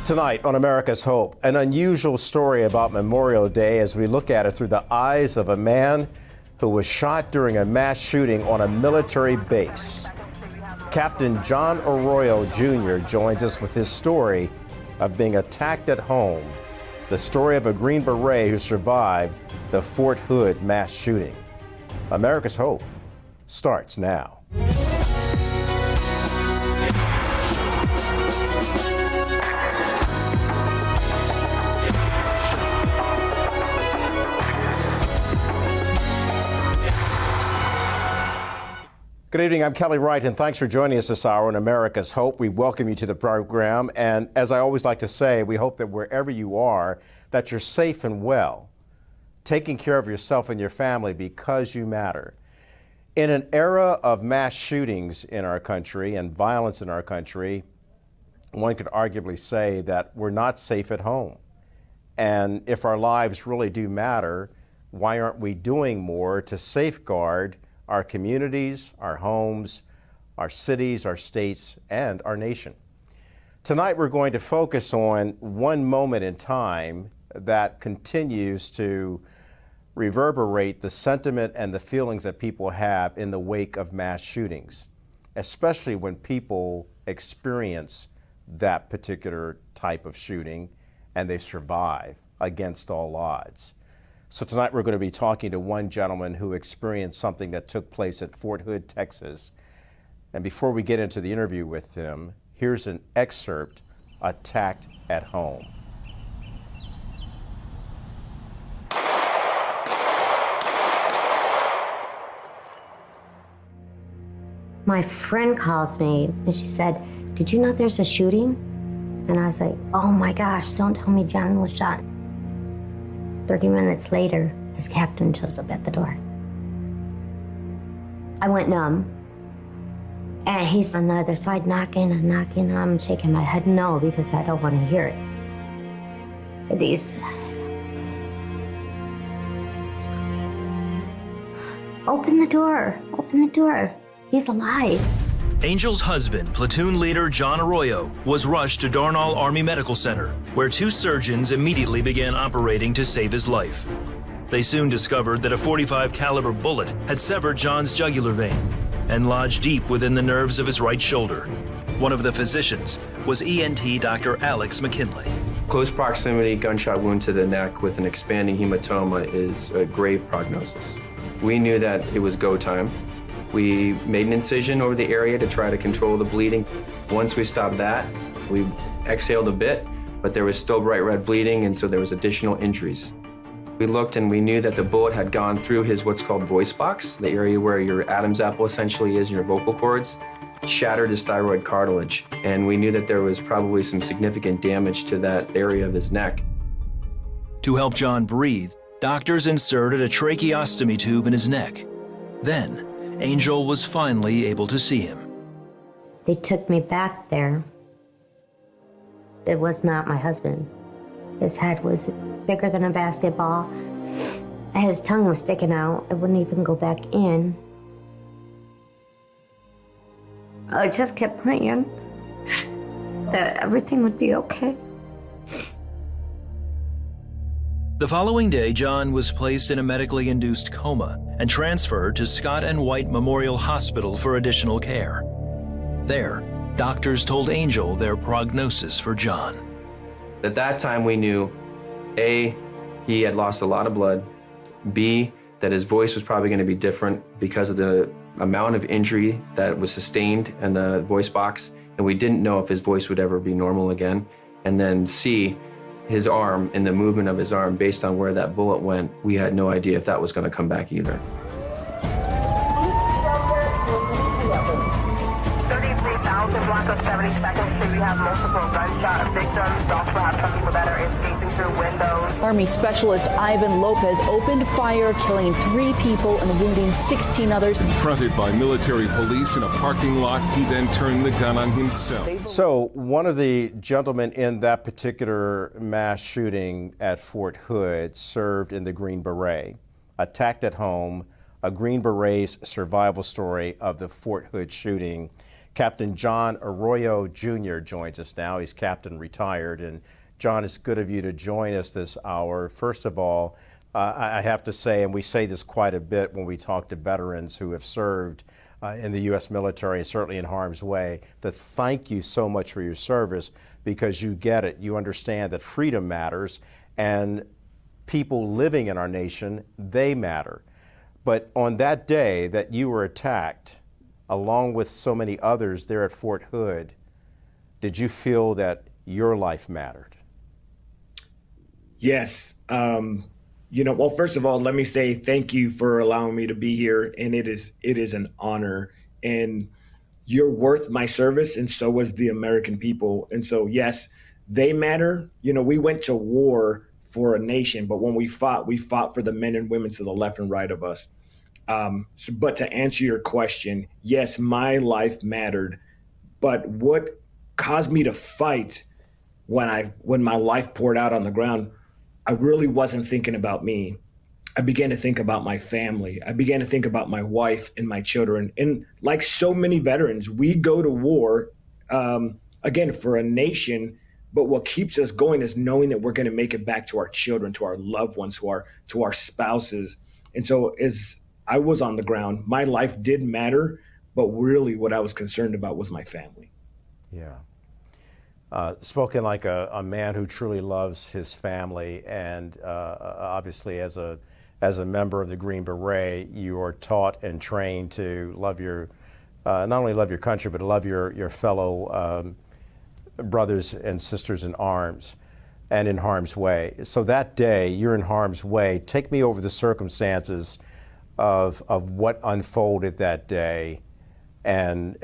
Tonight on America's Hope, an unusual story about Memorial Day as we look at it through the eyes of a man who was shot during a mass shooting on a military base. Captain John Arroyo Jr. joins us with his story of being attacked at home, the story of a Green Beret who survived the Fort Hood mass shooting. America's Hope starts now. Good evening, I'm Kelly Wright, and thanks for joining us this hour on America's Hope. We welcome you to the program, and as I always like to say, we hope that wherever you are, that you're safe and well, taking care of yourself and your family because you matter. In an era of mass shootings in our country and violence in our country, one could arguably say that we're not safe at home. And if our lives really do matter, why aren't we doing more to safeguard our communities, our homes, our cities, our states, and our nation? Tonight, we're going to focus on one moment in time that continues to reverberate the sentiment and the feelings that people have in the wake of mass shootings, especially when people experience that particular type of shooting and they survive against all odds. So tonight we're going to be talking to one gentleman who experienced something that took place at Fort Hood, Texas. And before we get into the interview with him, here's an excerpt, Attacked at Home. My friend calls me and she said, "Did you know there's a shooting?" And I was like, "Oh my gosh, don't tell me John was shot." 30 minutes later, his captain shows up at the door. I went numb. And he's on the other side knocking and knocking. I'm shaking my head no because I don't want to hear it. And he's... Open the door. Open the door. He's alive. Angel's husband, platoon leader John Arroyo, was rushed to Darnall Army Medical Center, where two surgeons immediately began operating to save his life. They soon discovered that a .45 caliber bullet had severed John's jugular vein and lodged deep within the nerves of his right shoulder. One of the physicians was ENT Dr. Alex McKinley. Close proximity gunshot wound to the neck with an expanding hematoma is a grave prognosis. We knew that it was go time. We made an incision over the area to try to control the bleeding. Once we stopped that, we exhaled a bit, but there was still bright red bleeding, and so there was additional injuries. We looked and we knew that the bullet had gone through his what's called voice box, the area where your Adam's apple essentially is in your vocal cords, shattered his thyroid cartilage, and we knew that there was probably some significant damage to that area of his neck. To help John breathe, doctors inserted a tracheostomy tube in his neck. Then, Angel was finally able to see him. They took me back there. It was not my husband. His head was bigger than a basketball. His tongue was sticking out. It wouldn't even go back in. I just kept praying that everything would be okay. The following day, John was placed in a medically induced coma and transferred to Scott and White Memorial Hospital for additional care. There, doctors told Angel their prognosis for John. At that time, we knew, A, he had lost a lot of blood, B, that his voice was probably going to be different because of the amount of injury that was sustained in the voice box, and we didn't know if his voice would ever be normal again. And then C, his arm and the movement of his arm based on where that bullet went, we had no idea if that was going to come back either. 33,000 block of 72nd Street. We have multiple gunshot victims. We also have some people that are escaping through windows. Army specialist Ivan Lopez opened fire, killing 3 people and wounding 16 others. Confronted by military police in a parking lot, he then turned the gun on himself. So one of the gentlemen in that particular mass shooting at Fort Hood served in the Green Beret, attacked at home, a Green Beret's survival story of the Fort Hood shooting. Captain John Arroyo Jr. joins us now. He's captain retired. And John, it's good of you to join us this hour. First of all, I have to say, and we say this quite a bit when we talk to veterans who have served in the U.S. military and certainly in harm's way, to thank you so much for your service, because you get it. You understand that freedom matters, and people living in our nation, they matter. But on that day that you were attacked, along with so many others there at Fort Hood, did you feel that your life mattered? Yes. Well, first of all, let me say thank you for allowing me to be here. And it is an honor. And you're worth my service, and so is the American people. And so, yes, they matter. We went to war for a nation, but when we fought for the men and women to the left and right of us. But to answer your question, yes, my life mattered. But what caused me to fight when my life poured out on the ground, I really wasn't thinking about me. I began to think about my family. I began to think about my wife and my children. And like so many veterans, we go to war, again, for a nation. But what keeps us going is knowing that we're going to make it back to our children, to our loved ones, to our spouses. And so as I was on the ground, my life did matter. But really what I was concerned about was my family. Yeah. Spoken like a man who truly loves his family, and obviously as a member of the Green Beret, you are taught and trained to love your, not only love your country, but love your fellow brothers and sisters in arms and in harm's way. So that day, you're in harm's way. Take me over the circumstances of what unfolded that day. And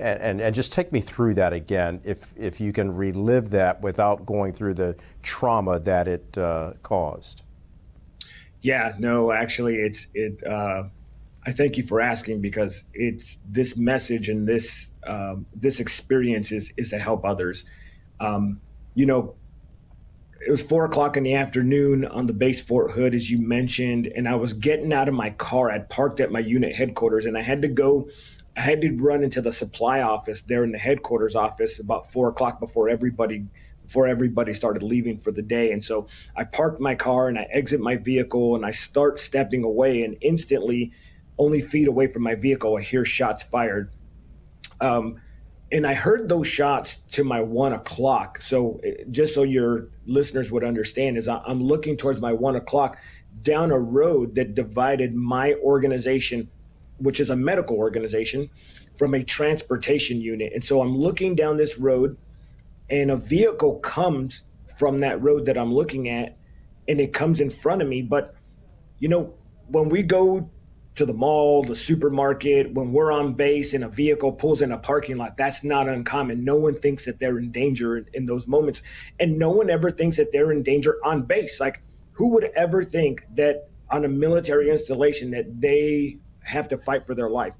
just take me through that again, if you can relive that without going through the trauma that it caused. Yeah, no, actually, I thank you for asking, because it's this message and this experience is to help others. It was 4:00 in the afternoon on the base Fort Hood, as you mentioned, and I was getting out of my car. I'd parked at my unit headquarters, and I had to run into the supply office there in the headquarters office about 4:00 before everybody started leaving for the day. And so I parked my car and I exit my vehicle and I start stepping away, and instantly, only feet away from my vehicle, I hear shots fired. And I heard those shots to my 1 o'clock. So just so your listeners would understand, is I'm looking towards my 1 o'clock down a road that divided my organization, which is a medical organization, from a transportation unit. And so I'm looking down this road, and a vehicle comes from that road that I'm looking at, and it comes in front of me. But, when we go to the mall, the supermarket, when we're on base and a vehicle pulls in a parking lot, that's not uncommon. No one thinks that they're in danger in those moments. And no one ever thinks that they're in danger on base. Like, who would ever think that on a military installation that they have to fight for their life?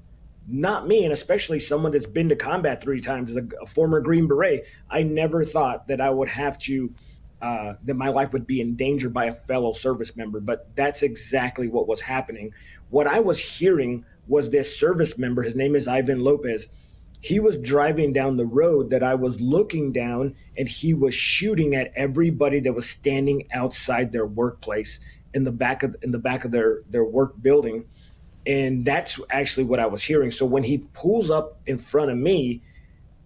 Not me, and especially someone that's been to combat 3 times as a former Green Beret. I never thought that I would have to, that my life would be in danger by a fellow service member, but that's exactly what was happening. What I was hearing was this service member, his name is Ivan Lopez. He was driving down the road that I was looking down, and he was shooting at everybody that was standing outside their workplace in the back of their work building. And that's actually what I was hearing. So when he pulls up in front of me,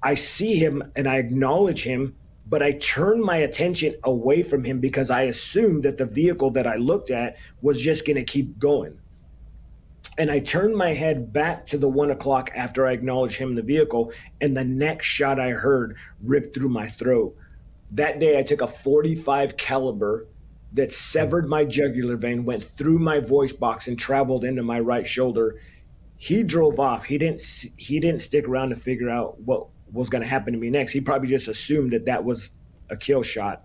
I see him and I acknowledge him, but I turn my attention away from him because I assumed that the vehicle that I looked at was just going to keep going. And I turned my head back to the 1 o'clock after I acknowledged him in the vehicle, and the next shot I heard ripped through my throat. That day I took a .45 caliber that severed my jugular vein, went through my voice box, and traveled into my right shoulder. He drove off. He didn't stick around to figure out what was going to happen to me next. He probably just assumed that was a kill shot.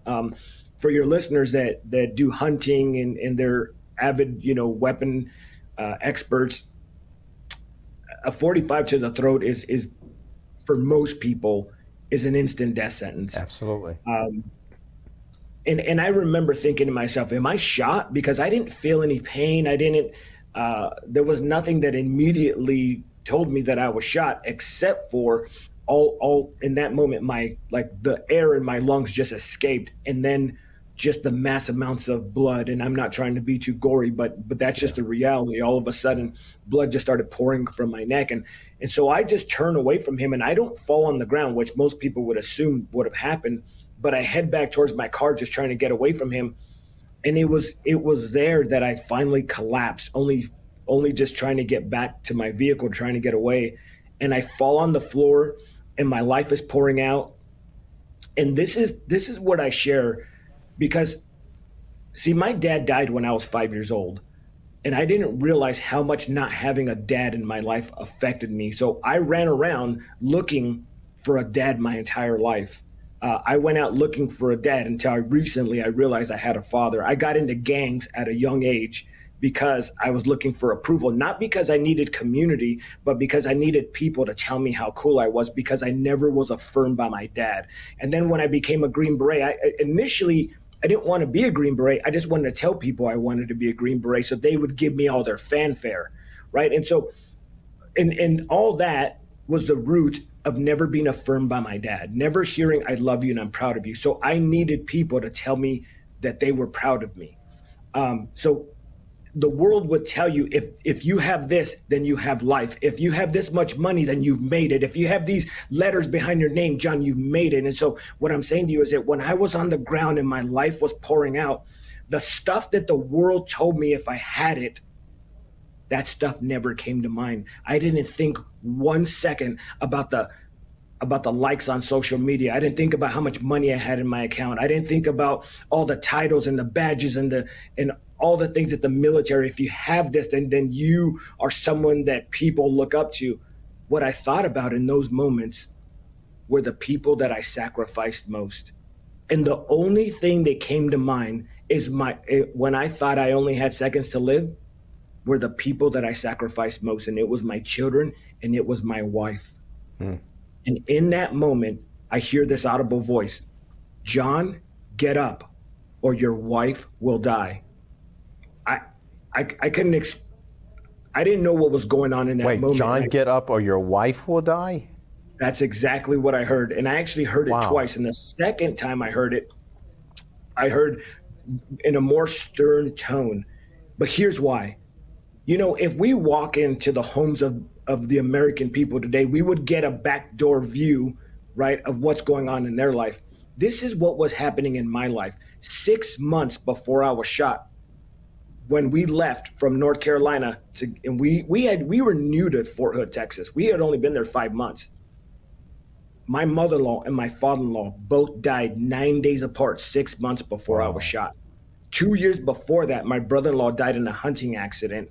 For your listeners that do hunting and they're avid, weapon experts, a .45 to the throat is for most people is an instant death sentence. Absolutely. And I remember thinking to myself, am I shot? Because I didn't feel any pain. There was nothing that immediately told me that I was shot, except for all in that moment, the air in my lungs just escaped, and then just the mass amounts of blood. And I'm not trying to be too gory, but that's just the reality. All of a sudden, blood just started pouring from my neck, and so I just turn away from him, and I don't fall on the ground, which most people would assume would have happened. But I head back towards my car, just trying to get away from him. And it was there that I finally collapsed, only just trying to get back to my vehicle, trying to get away. And I fall on the floor, and my life is pouring out. And this is what I share, because see, my dad died when I was 5 years old, and I didn't realize how much not having a dad in my life affected me. So I ran around looking for a dad my entire life. I went out looking for a dad until I realized I had a father. I got into gangs at a young age because I was looking for approval, not because I needed community, but because I needed people to tell me how cool I was, because I never was affirmed by my dad. And then when I became a Green Beret, initially I didn't want to be a Green Beret. I just wanted to tell people I wanted to be a Green Beret so they would give me all their fanfare, right? And so, and all that was the root of never being affirmed by my dad, never hearing I love you and I'm proud of you. So I needed people to tell me that they were proud of me. So the world would tell you, if you have this, then you have life. If you have this much money, then you've made it. If you have these letters behind your name, John, you've made it. And so what I'm saying to you is that when I was on the ground and my life was pouring out, the stuff that the world told me if I had it, that stuff never came to mind. I didn't think 1 second about the likes on social media. I didn't think about how much money I had in my account. I didn't think about all the titles and the badges and all the things at the military. If you have this, then you are someone that people look up to. What I thought about in those moments were the people that I sacrificed most. And the only thing that came to mind is when I thought I only had seconds to live, were the people that I sacrificed most. And it was my children and it was my wife. And in that moment, I hear this audible voice, John, get up or your wife will die. I couldn't, I didn't know what was going on in that moment. Wait, John, get up or your wife will die? That's exactly what I heard. And I actually heard it twice. And the second time I heard it, I heard in a more stern tone. But here's why. You know, if we walk into the homes of the American people today, we would get a backdoor view, right, of what's going on in their life. This is what was happening in my life. 6 months before I was shot, when we left from North Carolina, and we were new to Fort Hood, Texas. We had only been there 5 months. My mother-in-law and my father-in-law both died 9 days apart, 6 months before I was shot. 2 years before that, my brother-in-law died in a hunting accident.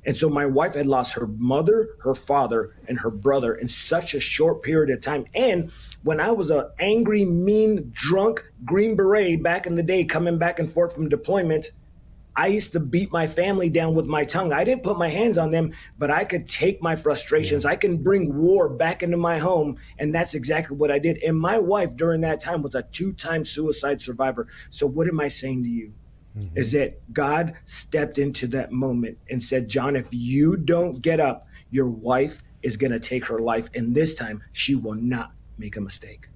And so my wife had lost her mother, her father, and her brother in such a short period of time. And when I was an angry, mean, drunk Green Beret back in the day, coming back and forth from deployments, I used to beat my family down with my tongue. I didn't put my hands on them, but I could take my frustrations. I can bring war back into my home. And that's exactly what I did. And my wife during that time was a 2-time suicide survivor. So what am I saying to you? Is that God stepped into that moment and said, John, if you don't get up, your wife is going to take her life. And this time she will not make a mistake.